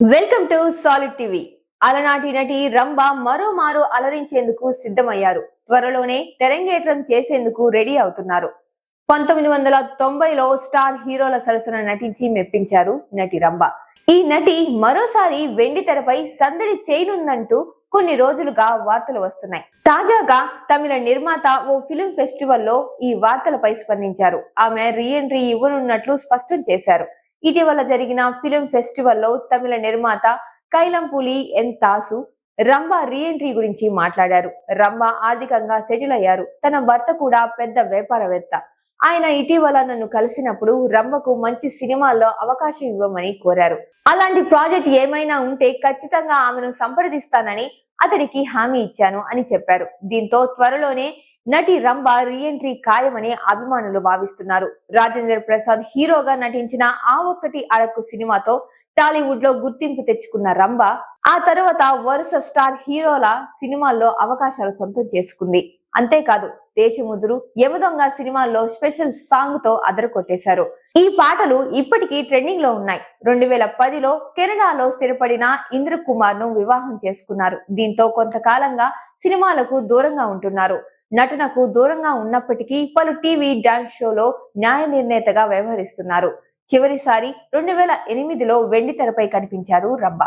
Welcome to solid TV. అలనాటి నటి రంభ మరోమారు అలరించేందుకు సిద్ధమయ్యారు. త్వరలోనే తెరంగేట్రం చేసేందుకు రెడీ అవుతున్నారు. 1990లో స్టార్ హీరోల సరసన నటించి మెప్పించారు నటి రంభ. ఈ నటి మరోసారి వెండి తెరపై సందడి చేయనుందంటూ కొన్ని రోజులుగా వార్తలు వస్తున్నాయి. తాజాగా తమిళ నిర్మాత ఓ ఫిల్మ్ ఫెస్టివల్లో ఈ వార్తలపై స్పందించారు. ఆమె రీ ఎంట్రీ ఇవ్వనున్నట్లు స్పష్టం చేశారు. ఇటీవల జరిగిన ఫిల్మ్ ఫెస్టివల్లో తమిళ నిర్మాత కైలంపులి ఎం తాసు రంభ రీ ఎంట్రీ గురించి మాట్లాడారు. రంభ ఆర్థికంగా సెటిల్ అయ్యారు. తన భర్త కూడా పెద్ద వ్యాపారవేత్త. ఆయన ఇటీవల నన్ను కలిసినప్పుడు రంభకు మంచి సినిమాల్లో అవకాశం ఇవ్వమని కోరారు. అలాంటి ప్రాజెక్ట్ ఏమైనా ఉంటే ఖచ్చితంగా ఆమెను సంప్రదిస్తానని అతడికి హామీ ఇచ్చాను అని చెప్పారు. దీంతో త్వరలోనే నటి రంభ రీ ఎంట్రీ ఖాయమని అభిమానులు భావిస్తున్నారు. రాజేంద్ర ప్రసాద్ హీరోగా నటించిన ఆ ఒక్కటి అడక్కు సినిమాతో టాలీవుడ్ లో గుర్తింపు తెచ్చుకున్న రంభ ఆ తర్వాత వరుస స్టార్ హీరోల సినిమాల్లో అవకాశాలు సొంతం చేసుకుంది. అంతేకాదు దేశముదురు యమదొంగ సినిమాల్లో స్పెషల్ సాంగ్ తో అదరకొట్టేశారు. ఈ పాటలు ఇప్పటికీ ట్రెండింగ్ లో ఉన్నాయి. 2010లో కెనడాలో స్థిరపడిన ఇంద్ర కుమార్ ను వివాహం చేసుకున్నారు. దీంతో కొంతకాలంగా సినిమాలకు దూరంగా ఉంటున్నారు. నటనకు దూరంగా ఉన్నప్పటికీ పలు టీవీ డాన్స్ షోలో న్యాయ నిర్ణేతగా వ్యవహరిస్తున్నారు. చివరిసారి 2008లో వెండి తెరపై కనిపించారు రంభ.